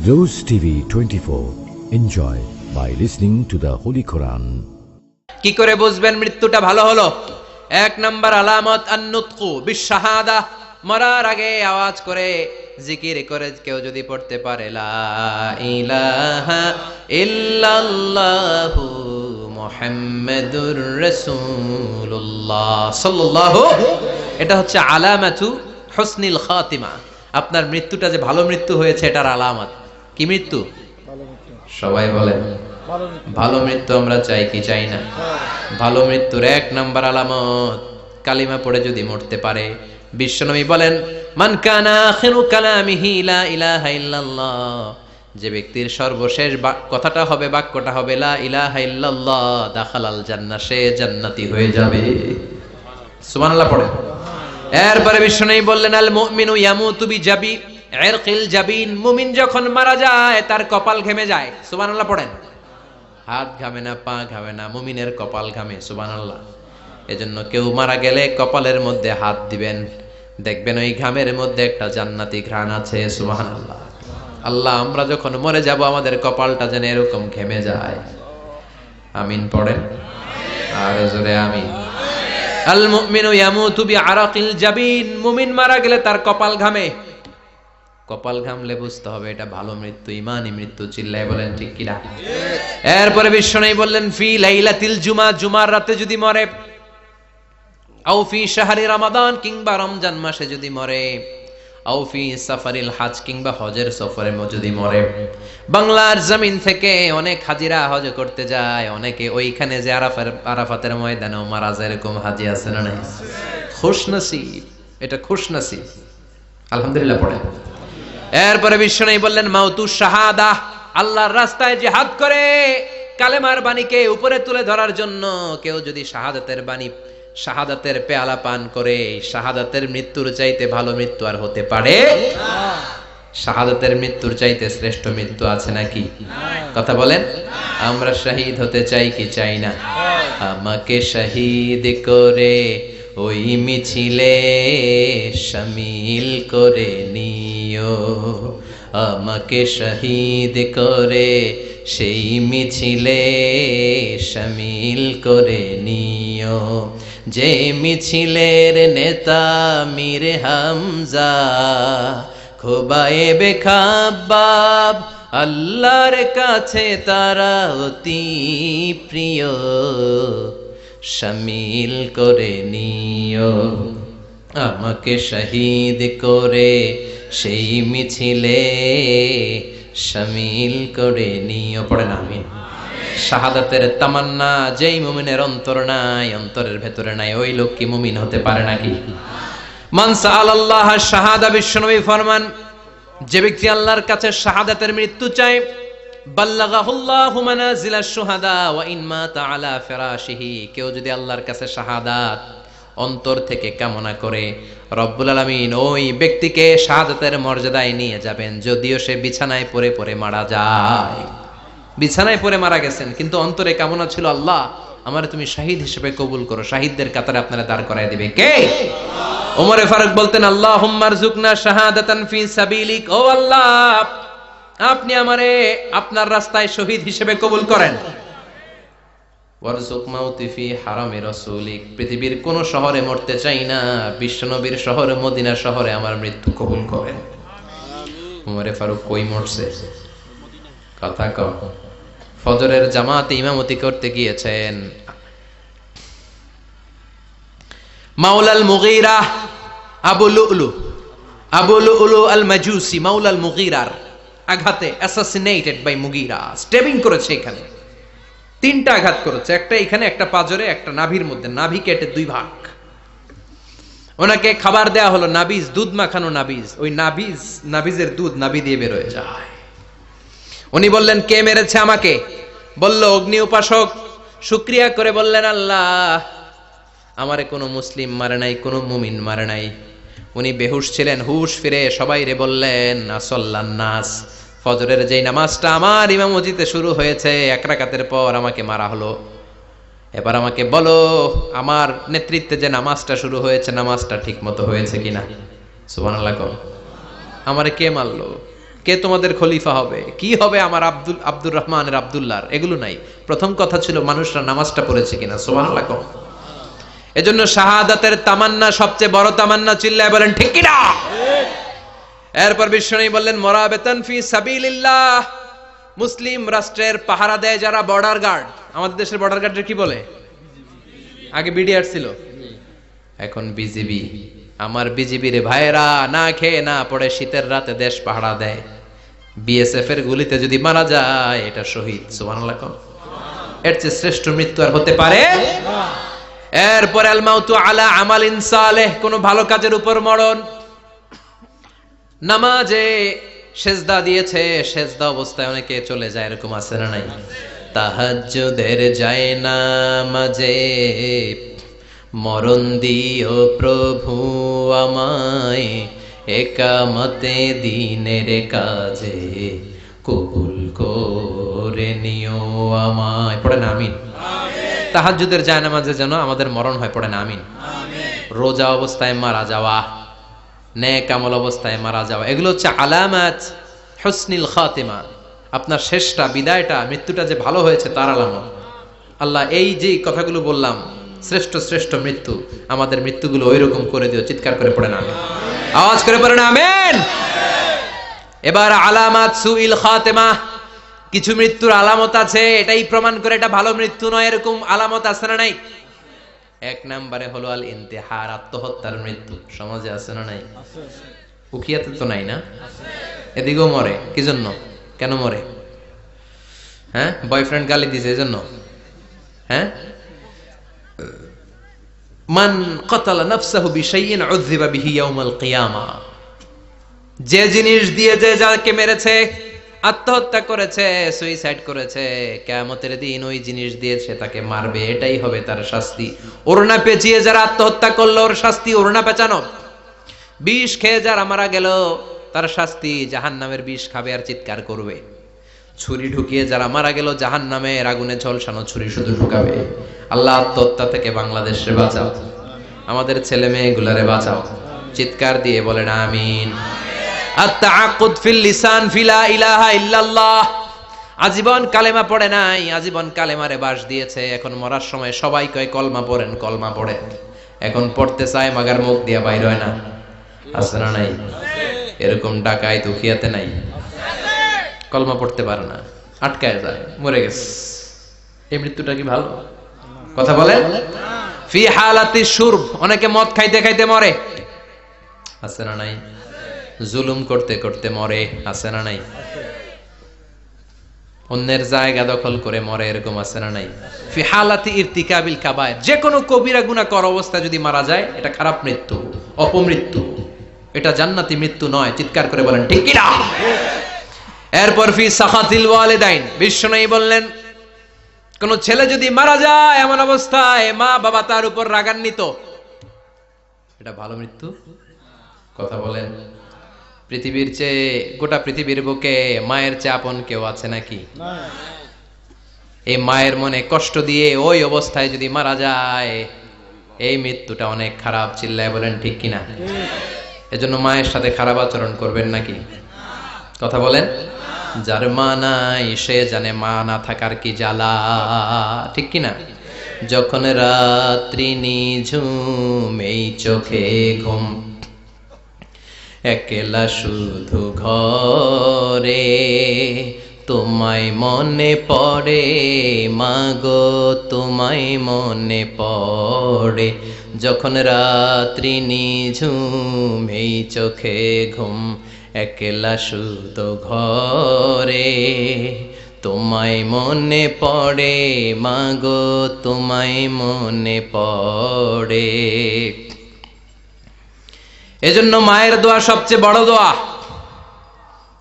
Rose TV 24. Enjoy by listening to the Holy Quran. কি করে বুঝবেন মৃত্যুটা ভালো হলো? এক নাম্বার আলামত আন-নুতকু বিশ-শাহাদা, মরার আগে আওয়াজ করে জিকির করে কেউ যদি পড়তে পারে লা ইলাহা ইল্লাল্লাহু মুহাম্মাদুর রাসূলুল্লাহ সাল্লাল্লাহু, এটা হচ্ছে আলামাতু হুসনিল খাতিমা। আপনার মৃত্যুটা যে ভালো মৃত্যু হয়েছে এটার আলামত। কি মৃত্যু? সবাই বলেন ভালো মৃত্যু আমরা চাই কি চাই না? ভালো মৃত্যুর এক নাম্বার আলামত কালিমা পড়ে যদি মরতে পারে। বিশ্বনবী বলেন মান কানা আখিরু কালামিহি লা ইলাহা ইল্লাল্লাহ, যে ব্যক্তির সর্বশেষ কথাটা হবে, বাক্যটা হবে লা ইলাহা ইল্লাল্লাহ, দাখালাল জান্নাহ, সে জান্নাতি হয়ে যাবে। সুবহানাল্লাহ পড়েন। এরপরে বিশ্বনবী বললেন আল মুমিনু ইয়ামুতু বিজাবি ইরকিল জাবিন, মুমিন যখন মারা যায় তার কপাল ঘেমে যায়। সুবহানাল্লাহ পড়েন। হাত ঘামে না, পা ঘামে না, মুমিনের কপাল ঘামে। সুবহানাল্লাহ। এজন্য কেউ মারা গেলে কপালের মধ্যে হাত দিবেন, দেখবেন ওই ঘামের মধ্যে একটা জান্নাতি ঘ্রাণ আছে। সুবহানাল্লাহ। আল্লাহ, আমরা যখন মরে যাব আমাদের কপালটা যেন এরকম ঘেমে যায়। আমিন পড়েন আর জোরে আমিন। আল মুমিনু ইয়ামুতু বিআরাকিল জাবিন, মুমিন মারা গেলে তার কপাল ঘামে। কপাল ঘামলে বুঝতে হবে এটা ভালো মৃত্যু, ইমানি মৃত্যু। চিল্লায় বলেন ঠিক কিনা? এরপরে বিশ্বনবী বললেন ফি লাইলাতিল জুমা, জুমার রাতে যদি মরে, আও ফি শাহরি রমাদান, কিংবা রমজান মাসে যদি মরে, আও ফি সাফারিল হজ, কিংবা হজের সফরে যদি মরে। বাংলার জমিন থেকে অনেক হাজিরা হজ করতে যায়, অনেকে ওইখানে যে আরাফাতের ময়দানেও মারা যায়, এরকম হাজি আছে না নাই? খুশনসিব, এটা খুশনসিব। আলহামদুলিল্লাহ পড়ে। এরপরে বিশ্বনবী বললেন মাউতু শাহাদা, আল্লাহর রাস্তায় জিহাদ করে কালেমার বাণীকে উপরে তুলে ধরার জন্য কেউ যদি শাহাদাতের বাণী, শাহাদাতের পেয়ালা পান করে, শাহাদাতের মৃত্যুর চাইতে ভালো মৃত্যু আর হতে পারে? শাহাদাতের মৃত্যুর চাইতে শ্রেষ্ঠ মৃত্যু আছে নাকি? কথা বলেন। আমরা শহীদ হতে চাই কি চাই না? আমাকে শহীদ করে ওই মিছিলে শামিল করে নিও, আমাকে শহীদ করে সেই মিছিলে শামিল করে নিও, যে মিছিলের নেতা মীর হামজা, খোবায়েবে খাব্বাব, আল্লাহর কাছে তারা অতি প্রিয়, শামিল করে নিও, আমাকে শহীদ করে সেই মিছিলে শামিল করে নিও। পড়েন আমিন। শাহাদাতের তামান্না যেই মুমিনের অন্তর নাই, অন্তরের ভেতরে নাই, ওই লোক কি মুমিন হতে পারে নাকি? মান সাআলাল্লাহ শাহাদা, বিশ্বনবী ফরমান যে ব্যক্তি আল্লাহর কাছে শাহাদাতের মৃত্যু চায়, বাল্লাগাহুল্লাহু মানাজিলাশ শুহাদা ওয়া ইন মাতা আলা ফিরাশিহি, কেউ যদি আল্লাহর কাছে শাহাদাত অন্তর থেকে কামনা করে, রব্বুল আলামিন ওই ব্যক্তিকে শাহাদাতের মর্যাদায় নিয়ে যাবেন, যদিও সে বিছানায় পড়ে পড়ে মারা যায়। বিছানায় পড়ে মারা গেছেন, কিন্তু অন্তরে কামনা ছিল আল্লাহ আমারে তুমি শহীদ হিসেবে কবুল করো, শহীদদের কাতারে আপনারা দাঁড় করায় দিবে কে? ওমরে ফারুক বলতেন আল্লাহুম্মা রযুকনা শাহাদাতান ফি সাবিলিক, ও আল্লাহ আপনি আমারে আপনার রাস্তায় শহীদ হিসেবে কবুল করেন। ওয়ারযুক মাউতি ফি হারামি রাসূলিক, পৃথিবীর কোন শহরে মরতে চাই না, বিশ্বনবীর শহরে মদিনা শহরে আমার মৃত্যু কবুল করেন। ওমরে ফারুক কই মরছে? কথা কও। ফজরের জামাতে ইমামতি করতে গিয়েছেন, মাওলাল মুগীরা আবু লুলু আল মাজুসি, মাওলাল মুগীরার আঘাতে অ্যাসাসিনেটেড বাই মুগীরা, স্টেবিং করেছে এখানে, তিনটা আঘাত করেছে, একটা এখানে, একটা পাজরে, একটা নাভির মধ্যে, নাভি কেটে দুই ভাগ। ওনাকে খাবার দেয়া হলো নাবিজ, দুধ মাখানো নাবিজ, ওই নাবিজের দুধ নাভি দিয়ে বের হয়ে যায়। উনি বললেন কে মেরেছে আমাকে? বলল অগ্নি উপাসক। শুকরিয়া করে বললেন আল্লাহ আমারে কোনো মুসলিম মারে নাই, কোনো মুমিন মারে নাই। উনি বেহুশ ছিলেন, হুশ ফিরে সবাই রে বললেন আসল্লান নাস, ফজরের যেই নামাজটা আমার ইমামতিতে শুরু হয়েছে, এক রাকাতের পর আমাকে মারা হলো, এবার আমাকে বলো আমার নেতৃত্বে যে নামাজটা শুরু হয়েছে নামাজটা ঠিক মতো হয়েছে কিনা। সুবহানাল্লাহ। আমারে কে মারলো? কে তোমাদের খলিফা হবে, কি হবে আমার আব্দুর রহমানের আব্দুল্লাহর, এগুলো নাই। প্রথম কথা ছিল মানুষরা নামাজটা পড়েছে কিনা। সুবহানাল্লাহ। এজন্য শাহাদাতের তামান্না সবচেয়ে বড় তামান্না, চিল্লায় বলেন ঠিক কিনা। এরপর বিশ্বনবী বললেন মুরাবিতান ফি সাবিলিল্লাহ, মুসলিম রাষ্ট্রের পাহারা দেয় যারা বর্ডার গার্ড। আমাদের দেশের বর্ডার গার্ডের কি বলে? আগে বিডিআর ছিল, এখন বিজিবি। আমার বিজিবির ভাইয়েরা না খেয়ে না পড়ে শীতের রাতে দেশ পাহারা দেয়। বিএসএফ এর গুলিতে যদি মারা যায় এটা শহীদ। সুবহানাল্লাহ। এর চেয়ে শ্রেষ্ঠ মৃত্যু আর হতে পারে না। এরপর আল মাউতু আলা আমালিন সালেহ, কোন ভালো কাজের উপর মরণ। নামাজে সেজদা দিয়েছে, সেজদা অবস্থায় অনেকে চলে যায়, এরকম আছে না নাই? তাহাজ্জুদের যায় নামাজে মরণ দিও প্রভু আমায়, একামতে দিনের কাজে কবুল করে নিও আমায়। পড়েন আমিন। তাহাজ্জুদের যায় নামাজে যেন আমাদের মরণ হয়, পড়েন আমিন। রোজা অবস্থায় মারা যাওয়া, নেক আমল অবস্থায় মারা যাওয়া, এগুলো হচ্ছে আলামাত হুসনিল খাতিমা। আপনার শেষটা, বিদায়টা, মৃত্যুটা যে ভালো হয়েছে তার আলামত। আল্লাহ এই যে কথাগুলো বললাম, শ্রেষ্ঠ শ্রেষ্ঠ মৃত্যু, আমাদের মৃত্যুগুলো ওইরকম করে দিও। চিৎকার করে পড়েন আমিন, আওয়াজ করে পড়েন আমিন। এবার আলামাত সুইল খাতিমা, কিছু মৃত্যুর আলামত আছে, এটাই প্রমাণ করে এটা ভালো মৃত্যু নয়, এরকম আলামত আছে না নাই? এক নম্বরে হলো আল ইন্তেহার, আত্মহত্যার মৃত্যু। সমাজে আছে না নাই? উখিয়াতে তো নাই না? এদিকেও মরে, কি জন্য? কেন মরে? হ্যাঁ, বয়ফ্রেন্ড গালি দিছে এজন্য? হ্যাঁ, মান কাতালা নাফসাহু বিশাইইন উযযিবা বিহি ইয়াউমাল কিয়ামা, যে জিনিস দিয়ে যে যাকে মেরেছে, আত্মহত্যা করেছে, সুইসাইড করেছে, কিয়ামতের দিন ওই জিনিস দিয়ে সে তাকে মারবে, এটাই হবে তার শাস্তি। ওড়না পেঁচিয়ে যারা আত্মহত্যা করলো ওর শাস্তি ওড়না পেঁচানো। বিষ খেয়ে যারা মারা গেল তার শাস্তি জাহান্নামের বিষ খাবে আর চিৎকার করবে। ছুরি ঢুকিয়ে যারা মারা গেল জাহান্নামের আগুনে ঝলসানো ছুরি শুধু ঢুকাবে। আল্লাহ আত্মহত্যা থেকে বাংলাদেশে বাঁচাও, আমাদের ছেলে মেয়েগুলারে বাঁচাও। চিৎকার দিয়ে বলেন আমিন। আত-তাআক্কুদ ফিল লিসান ফিলা ইলাহা ইল্লাল্লাহ, আজীবন কালেমা পড়ে নাই, আজীবন কালেমারে বাস দিয়েছে, এখন মরার সময় সবাই কয় কলমা পড়েন, কলমা পড়েন। এখন পড়তে চায় মাগার মুখ দিয়া বাইর হয় না। আছে না নাই? এরকম ডাকায় দুখিয়াতে নাই, কলমা পড়তে পারে না, আটকায় যায়, মরে গেছে। এই মৃত্যুটা কি ভালো? কথা বলেন। ফি হালাতি শুরব, অনেকে মদ খাইতে খাইতে মরে। আছে না নাই? জুলুম করতে করতে মরে। আছে না নাই? অন্যের জায়গা দখল করে মরে, এরকম আছে না নাই? ফি হালাতি ইরতিকাবিল কাবায়ের, যে কোনো কবিরা গুনাহ করা অবস্থা যদি মারা যায় এটা খারাপ মৃত্যু, অপমৃত্যু, এটা জান্নাতি মৃত্যু নয়। চিৎকার করে বলেন ঠিক কি না? এরপর ফি সাখাতিল ওয়ালিদাইন, বিশ্বনবী বললেন কোন ছেলে যদি মারা যায় এমন অবস্থায় মা বাবা তার উপর রাগান্বিত, এটা ভালো মৃত্যু? কথা বলেন। পৃথিবীর চেয়ে, গোটা পৃথিবীর বুকে মায়ের চেয়ে আপন কেউ আছে নাকি? এই মায়ের মনে কষ্ট দিয়ে ওই অবস্থায় যদি মারা যায় এই মৃত্যুটা অনেক খারাপ। চিল্লায় বলেন ঠিক কিনা? এজন্য মায়ের সাথে খারাপ আচরণ করবেন নাকি? কথা বলেন। যার মা নাই সে জানে মা না থাকার কি জ্বালা, ঠিক কিনা? যখন রাত্রি নিঝুম এই চোখে ঘুম, একলা শুধু ঘরে তোমায় মনে পড়ে মাগো, তোমায় মনে পড়ে। যখন রাত্রি নিঝুম এই চোখে ঘুম, একলা শুধু ঘরে তোমায় মনে পড়ে মাগো, তোমায় মনে পড়ে। এজন্য মায়ের দোয়া সবচেয়ে বড় দোয়া।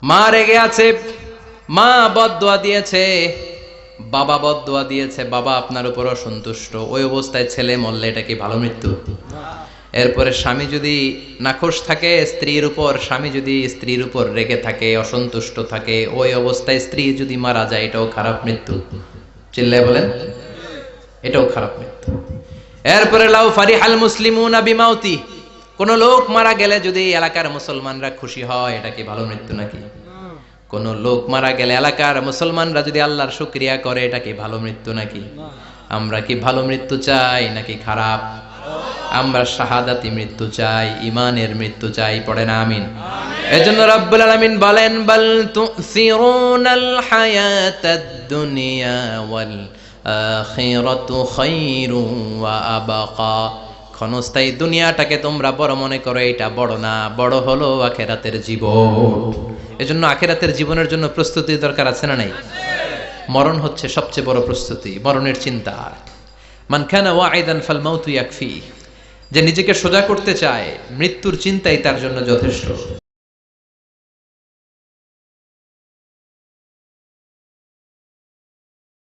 মা রেগে আছে, মা বদদোয়া দিয়েছে, বাবা বদদোয়া দিয়েছে, বাবা আপনার উপর অসন্তুষ্ট, ওই অবস্থায় ছেলে মরলে এটা কি ভালো মৃত্যু? এরপরে স্বামী যদি নাখোশ থাকে স্ত্রীর উপর, স্বামী যদি স্ত্রীর উপর রেগে থাকে, অসন্তুষ্ট থাকে, ওই অবস্থায় স্ত্রী যদি মারা যায় এটাও খারাপ মৃত্যু। চিল্লায় বলেন এটাও খারাপ মৃত্যু। এরপরে লাউ ফারিহাল মুসলিমুনা বিমাউতি, কোন লোক মারা গেলে যদি এলাকার মুসলমানরা খুশি হয় এটা কি ভালো মৃত্যু নাকি? কোন লোক মারা গেলে এলাকার মুসলমানরা যদি আল্লাহর শুকরিয়া করে, এটা কি ভালো মৃত্যু নাকি? আমরা কি ভালো মৃত্যু চাই নাকি খারাপ? আমরা শাহাদাতি মৃত্যু চাই, ইমানের মৃত্যু চাই। পড়েন আমিন। এজন্য রাব্বুল আলামিন বলেন, বাল তুসিরুনাল হায়াতাদ দুনিয়া ওয়াল আখিরাতু খায়রুন ওয়া আবাকা। ক্ষণস্থায়ী দুনিয়াটাকে তোমরা বড় মনে করো, এটা বড় না, বড় হলো আখিরাতের জীবন। এজন্য আখিরাতের জীবনের জন্য প্রস্তুতি দরকার, আছে না নাই? মরণ হচ্ছে সবচেয়ে বড় প্রস্তুতি, মরণের চিন্তা। মান কানা ওয়াইদান ফাল মাউতু ইয়াকফি। যে নিজেকে সোজা করতে চায়, মৃত্যুর চিন্তাই তার জন্য যথেষ্ট।